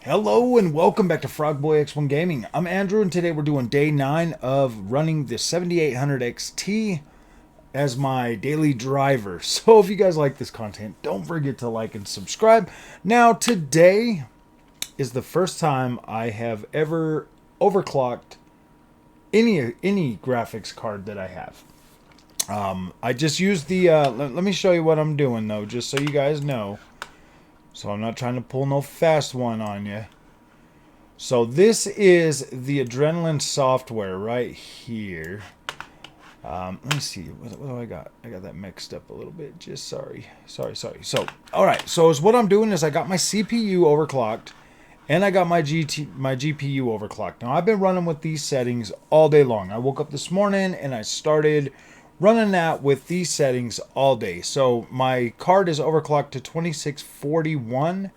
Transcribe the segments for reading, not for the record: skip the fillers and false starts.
Hello and welcome back to Frogboy X1 Gaming. I'm Andrew and today we're doing day 9 of running the 7800 XT as my daily driver. So if you guys like this content, don't forget to like and subscribe. Now today is the first time I have ever overclocked any graphics card that I have. I just used the, let me show you what I'm doing though, just so you guys know. So I'm not trying to pull no fast one on you. So this is the Adrenaline software right here. Let me see. What do I got? I got that mixed up a little bit. Just sorry. So, all right. So what I'm doing is I got my CPU overclocked, and I got my GPU overclocked. Now I've been running with these settings all day long. I woke up this morning and I started running that with these settings all day. So my card is overclocked to 2641.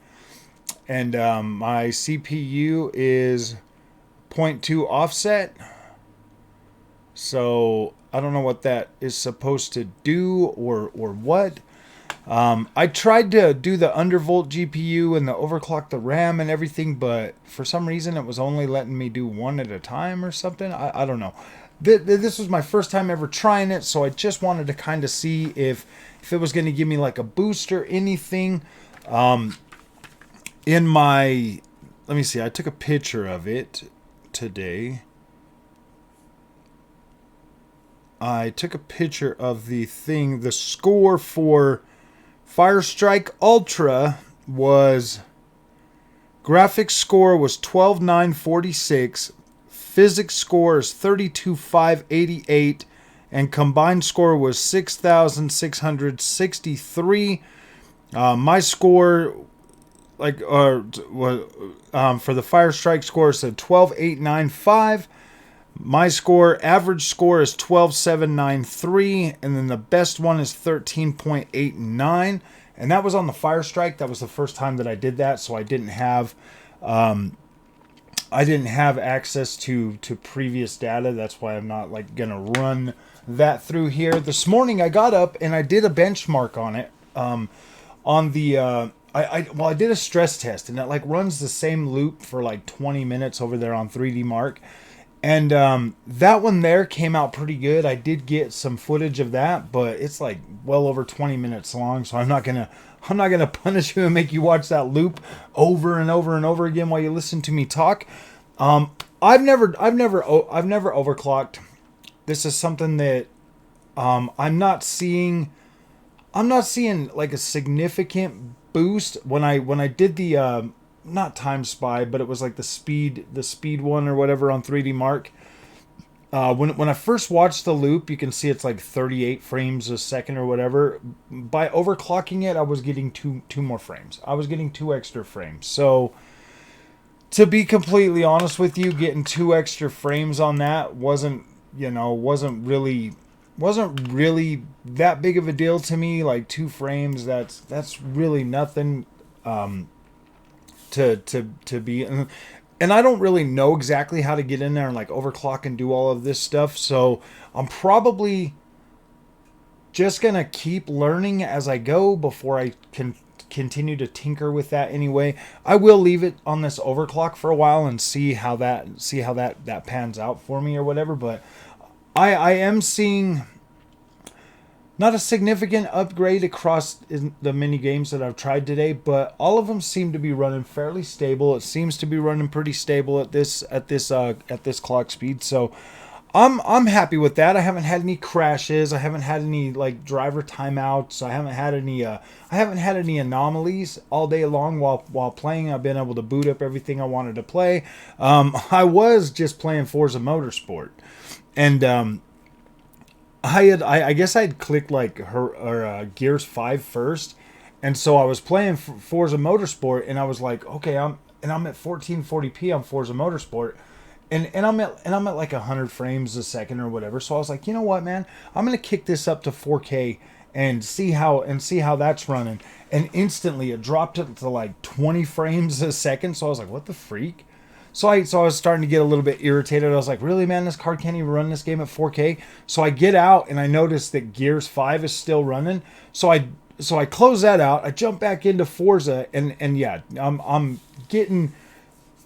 And my CPU is 0.2 offset. So I don't know what that is supposed to do or what. I tried to do the undervolt GPU and the overclock the RAM and everything, but for some reason it was only letting me do one at a time or something. I don't know. This was my first time ever trying it, so I just wanted to kind of see if it was going to give me like a boost or anything. In my, let me see, I took a picture of it today. I took a picture of the thing. The score for Firestrike Ultra was, graphics score was 12,946, physics score is 32,588, and combined score was 6,663. My score, for the Firestrike score, said 12,895. My score, average score, is 12,793, and then the best one is 13.89, and that was on the Firestrike. That was the first time that I did that, so I didn't have access to previous data. That's why I'm not like gonna run that through here. This morning I got up and I did a benchmark on it. On the I did a stress test, and it like runs the same loop for like 20 minutes over there on 3D Mark. And that one there came out pretty good. I did get some footage of that, but it's like well over 20 minutes long, so I'm not gonna punish you and make you watch that loop over and over and over again while you listen to me talk. I've never overclocked. This is something that I'm not seeing like a significant boost when I did the not time spy, but it was like the speed one or whatever on 3D Mark. When I first watched the loop, you can see it's like 38 frames a second or whatever. By overclocking it, I was getting two more frames. I was getting 2 extra frames. So to be completely honest with you, getting 2 extra frames on that wasn't really that big of a deal to me. Like 2 frames, that's really nothing to be. And I don't really know exactly how to get in there and like overclock and do all of this stuff. So I'm probably just gonna keep learning as I go before I can continue to tinker with that anyway. I will leave it on this overclock for a while and see how that pans out for me or whatever. But I am seeing not a significant upgrade across the mini games that I've tried today, but all of them seem to be running fairly stable. It seems to be running pretty stable at this clock speed. So I'm happy with that. I haven't had any crashes. I haven't had any like driver timeouts. I haven't had any anomalies all day long while playing. I've been able to boot up everything I wanted to play. I was just playing Forza Motorsport, and I guess I'd clicked like Gears 5 first, and so I was playing Forza Motorsport, and I was like, okay, I'm at 1440p on Forza Motorsport, and I'm at like 100 frames a second or whatever. So I was like, you know what, man, I'm gonna kick this up to 4K and see how that's running, and instantly it dropped it to like 20 frames a second. So I was like, what the freak? So I was starting to get a little bit irritated. I was like, really, man, this card can't even run this game at 4K. So I get out and I notice that Gears 5 is still running. So I close that out. I jump back into Forza, and yeah, I'm getting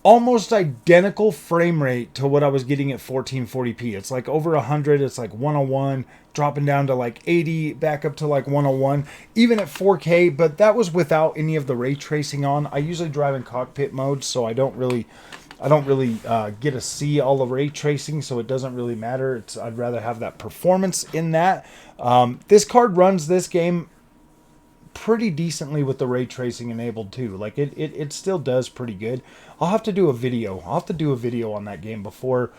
almost identical frame rate to what I was getting at 1440p. It's like over 100, it's like 101, dropping down to like 80, back up to like 101, even at 4K, but that was without any of the ray tracing on. I usually drive in cockpit mode, so I don't really get to see all the ray tracing, so it doesn't really matter. I'd rather have that performance in that. This card runs this game pretty decently with the ray tracing enabled too. Like it still does pretty good. I'll have to do a video. I'll have to do a video on that game before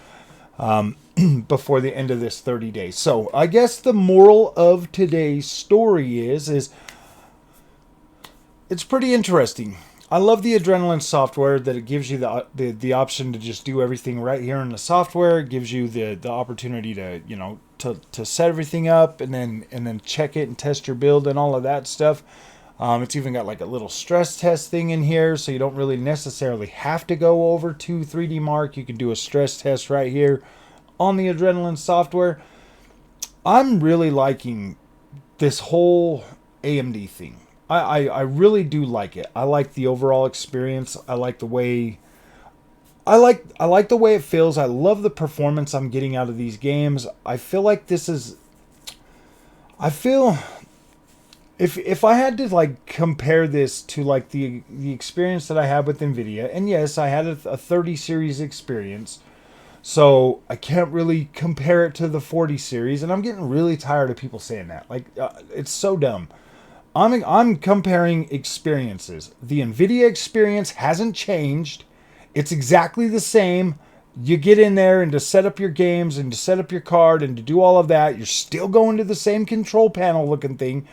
before the end of this 30 days. So I guess the moral of today's story is it's pretty interesting. I love the Adrenaline software, that it gives you the option to just do everything right here in the software. It gives you the opportunity to, you know, to set everything up and then check it and test your build and all of that stuff. It's even got like a little stress test thing in here, so you don't really necessarily have to go over to 3D Mark. You can do a stress test right here on the Adrenaline software. I'm really liking this whole AMD thing. I really do like it. I like the overall experience. I like the way the way it feels. I love the performance I'm getting out of these games. I feel like if I had to like compare this to like the experience that I had with Nvidia, and yes, I had a 30 series experience, so I can't really compare it to the 40 series, and I'm getting really tired of people saying that. Like, it's so dumb. I'm comparing experiences. The Nvidia experience hasn't changed. It's exactly the same. You get in there and to set up your games and to set up your card and to do all of that, you're still going to the same control panel looking thing.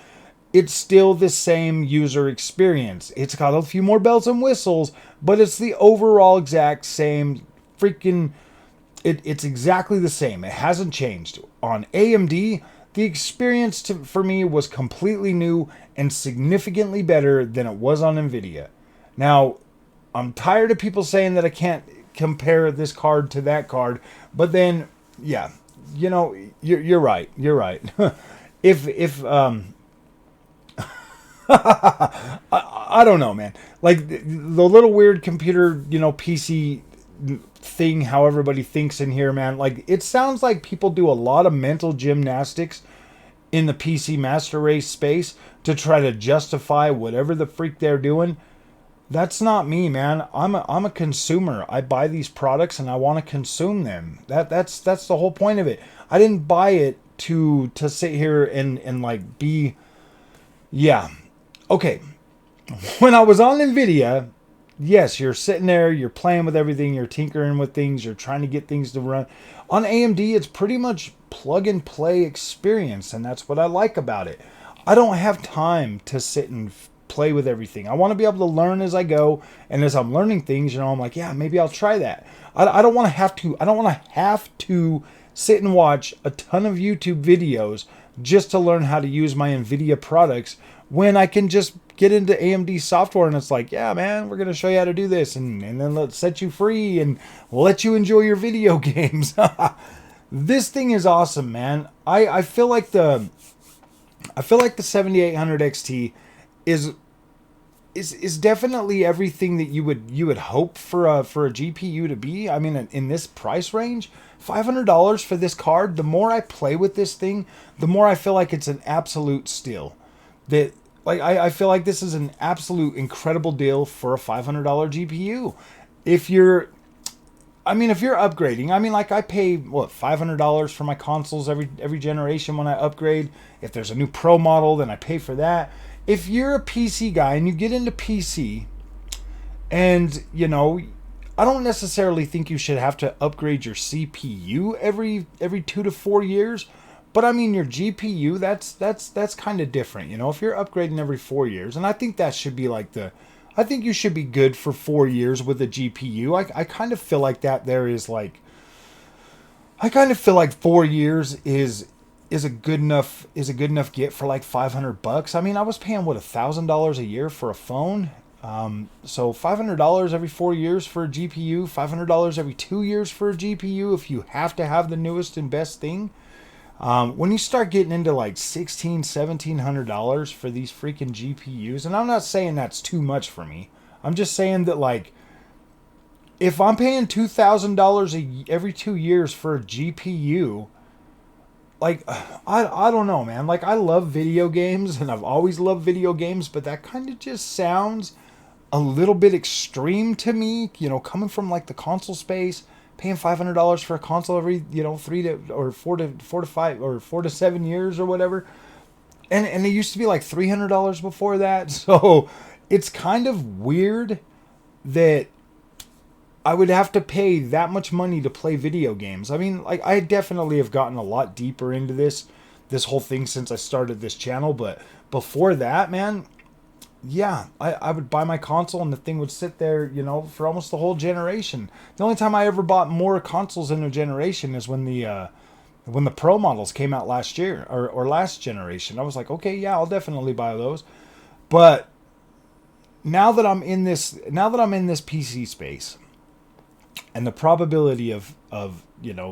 It's still the same user experience. It's got a few more bells and whistles, but it's the overall exact same freaking... It's exactly the same. It hasn't changed. On AMD, the experience for me was completely new and significantly better than it was on Nvidia. Now, I'm tired of people saying that I can't compare this card to that card, but then, yeah, you know, you're right. You're right. if I don't know, man. Like the little weird computer, you know, PC thing, how everybody thinks in here, man. Like, it sounds like people do a lot of mental gymnastics in the PC Master Race space to try to justify whatever the freak they're doing. That's not me, man. I'm a consumer. I buy these products and I want to consume them. That's the whole point of it. I didn't buy it to sit here and like be... Yeah. Okay. When I was on Nvidia, yes, you're sitting there, you're playing with everything, you're tinkering with things, you're trying to get things to run. On AMD, it's pretty much plug and play experience, and that's what I like about it. I don't have time to sit and play with everything. I want to be able to learn as I go, and as I'm learning things, you know, I'm like, yeah, maybe I'll try that. I don't want to have to. I don't want to have to sit and watch a ton of YouTube videos just to learn how to use my Nvidia products, when I can just get into AMD software and it's like, yeah, man, we're going to show you how to do this, and then let's set you free and let you enjoy your video games. This thing is awesome, man. I feel like the 7800 XT is definitely everything that you would hope for a GPU to be. I mean, in this price range, $500 for this card. The more I play with this thing, the more I feel like it's an absolute steal. That, like, I feel like this is an absolute incredible deal for a $500 GPU. If you're upgrading, I mean, like, I pay what, $500 for my consoles every generation when I upgrade. If there's a new Pro model, then I pay for that. If you're a PC guy and you get into PC, and, you know, I don't necessarily think you should have to upgrade your CPU every 2 to 4 years. But I mean, your GPU, that's kind of different, you know. If you're upgrading every 4 years, and I think that should be like I think you should be good for 4 years with a GPU. I kind of feel like that there is like, I kind of feel like 4 years is a good enough get for like $500. I mean, I was paying what, $1,000 a year for a phone. So $500 every 4 years for a GPU, $500 every 2 years for a GPU if you have to have the newest and best thing. When you start getting into like $1,700 for these freaking GPUs, and I'm not saying that's too much for me. I'm just saying that, like, if I'm paying $2,000 every 2 years for a GPU, like I don't know, man. Like I love video games and I've always loved video games, but that kind of just sounds a little bit extreme to me. You know, coming from like the console space, paying $500 for a console every 4 to 7 years or whatever, and it used to be like $300 before that. So it's kind of weird that I would have to pay that much money to play video games. I mean, like I definitely have gotten a lot deeper into this whole thing since I started this channel, but before that, man, yeah, I would buy my console and the thing would sit there, for almost the whole generation. The only time I ever bought more consoles in a generation is when the Pro models came out last year or last generation. I was like, okay, yeah, I'll definitely buy those. But now that I'm in this PC space, and the probability of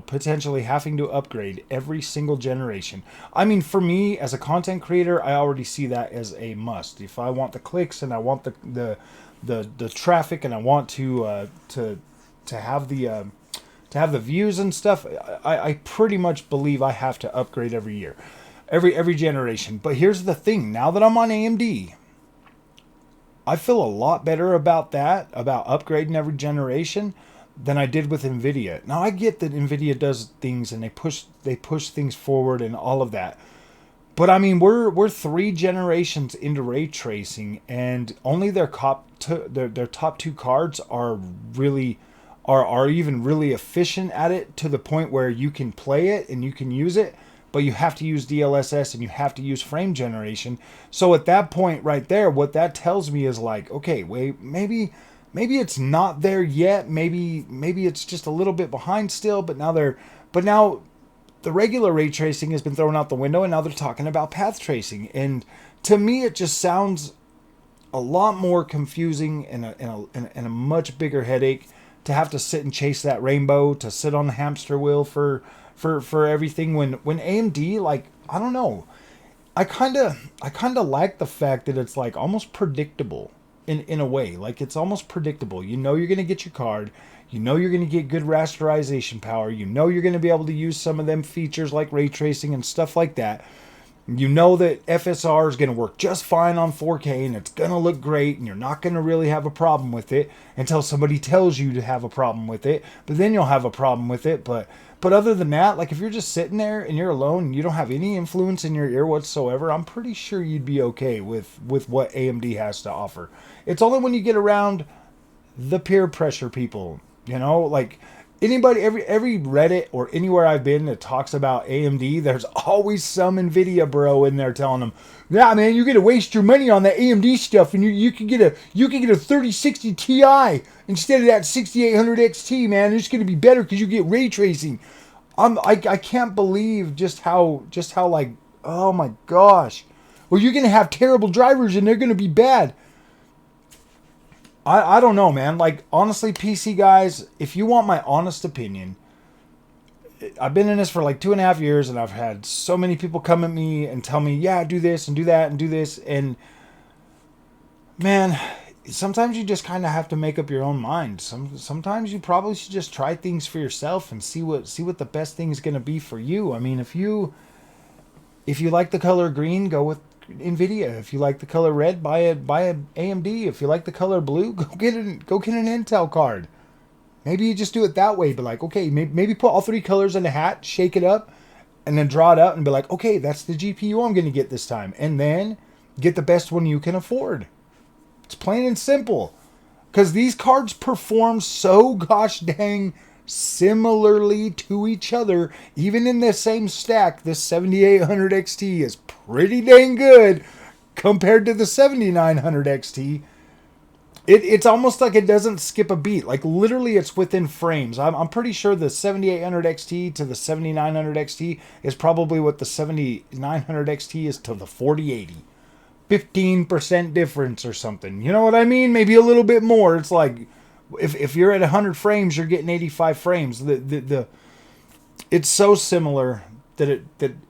potentially having to upgrade every single generation. I mean, for me as a content creator, I already see that as a must. If I want the clicks and I want the traffic and I want to have the views and stuff, I pretty much believe I have to upgrade every year, every generation. But here's the thing: now that I'm on AMD, I feel a lot better about upgrading every generation than I did with Nvidia. Now I get that Nvidia does things and they push things forward and all of that. But I mean, we're 3 generations into ray tracing, and only their top two cards are even really efficient at it, to the point where you can play it and you can use it, but you have to use DLSS and you have to use frame generation. So at that point right there, what that tells me is like, okay, wait, maybe it's not there yet. Maybe it's just a little bit behind still, but now the regular ray tracing has been thrown out the window, and now they're talking about path tracing. And to me, it just sounds a lot more confusing and a much bigger headache to have to sit and chase that rainbow, to sit on the hamster wheel for everything. When AMD, like, I don't know, I kind of like the fact that it's like almost predictable. In a way, like it's almost predictable. You know you're going to get your card. You know you're going to get good rasterization power. You know you're going to be able to use some of them features like ray tracing and stuff like that. You know that FSR is going to work just fine on 4K and it's going to look great, and you're not going to really have a problem with it until somebody tells you to have a problem with it. But then you'll have a problem with it. But other than that, like if you're just sitting there and you're alone and you don't have any influence in your ear whatsoever, I'm pretty sure you'd be okay with what AMD has to offer. It's only when you get around the peer pressure people, like anybody, every Reddit or anywhere I've been that talks about AMD, there's always some Nvidia bro in there telling them, yeah, man, you're gonna waste your money on that AMD stuff, and you can get a 3060 Ti instead of that 6800 XT, man. It's gonna be better because you get ray tracing. I can't believe just how like, oh my gosh, well, you're gonna have terrible drivers and they're gonna be bad. I don't know, man. Like, honestly, PC guys, if you want my honest opinion, I've been in this for like 2.5 years, and I've had so many people come at me and tell me, yeah, do this and do that and do this. And man, sometimes you just kind of have to make up your own mind. Sometimes you probably should just try things for yourself and see what the best thing is going to be for you. I mean, if you like the color green, go with Nvidia. If you like the color red, buy a AMD. If you like the color blue, go get an Intel card. Maybe you just do it that way. But like, okay, maybe put all 3 colors in a hat, shake it up, and then draw it out and be like, okay, that's the GPU I'm going to get this time. And then get the best one you can afford. It's plain and simple. Because these cards perform so gosh dang similarly to each other. Even in the same stack, the 7800 XT is pretty dang good compared to the 7900 XT. It's almost like it doesn't skip a beat. Like literally it's within frames. I'm pretty sure the 7800 XT to the 7900 XT is probably what the 7900 XT is to the 4080. 15% difference or something. You know what I mean? Maybe a little bit more. It's like if you're at 100 frames, you're getting 85 frames. It's so similar that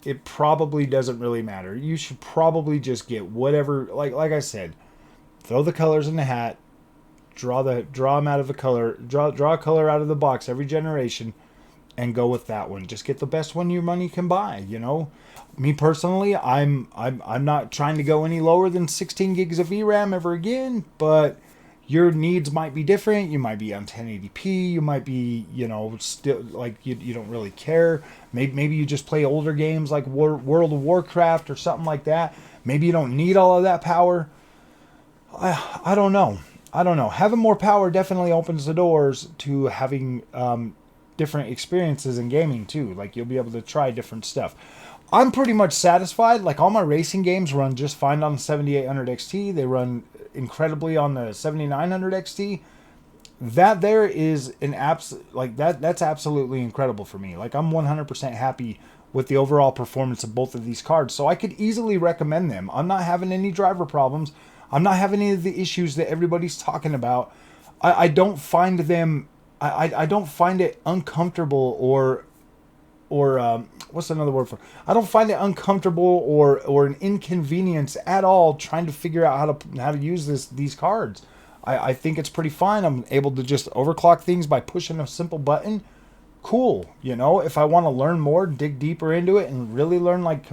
it probably doesn't really matter. You should probably just get whatever, like I said, throw the colors in the hat, draw them out of the color, draw a color out of the box every generation, and go with that one. Just get the best one your money can buy. You know, me personally, I'm not trying to go any lower than 16 gigs of VRAM ever again, but your needs might be different. You might be on 1080p. You might be, you know, still like you don't really care. Maybe you just play older games like World of Warcraft or something like that. Maybe you don't need all of that power. I don't know. I don't know. Having more power definitely opens the doors to having different experiences in gaming too. Like you'll be able to try different stuff. I'm pretty much satisfied. Like all my racing games run just fine on the 7800 XT. They run incredibly on the 7900 XT. That there is an that's absolutely incredible for me. Like I'm 100% happy with the overall performance of both of these cards. So I could easily recommend them. I'm not having any driver problems. I'm not having any of the issues that everybody's talking about. I don't find them I don't find it uncomfortable or what's another word for? I don't find it uncomfortable or an inconvenience at all trying to figure out how to use these cards. I think it's pretty fine. I'm able to just overclock things by pushing a simple button. Cool, you know. If I want to learn more, dig deeper into it, and really learn like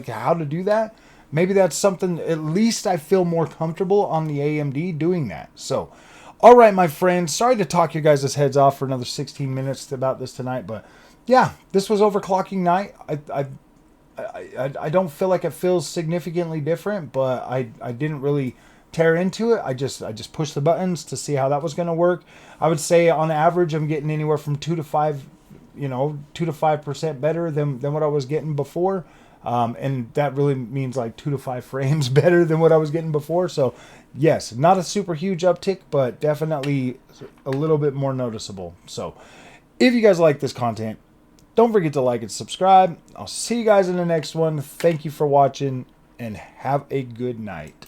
how to do that, maybe that's something. At least I feel more comfortable on the AMD doing that. So. All right, my friends. Sorry to talk you guys' heads off for another 16 minutes about this tonight, but yeah, this was overclocking night. I don't feel like it feels significantly different, but I didn't really tear into it. I just pushed the buttons to see how that was going to work. I would say on average, I'm getting anywhere from 2 to 5, 2 to 5% better than what I was getting before. And that really means like 2 to 5 frames better than what I was getting before. So yes, not a super huge uptick, but definitely a little bit more noticeable. So if you guys like this content, don't forget to like and subscribe. I'll see you guys in the next one. Thank you for watching and have a good night.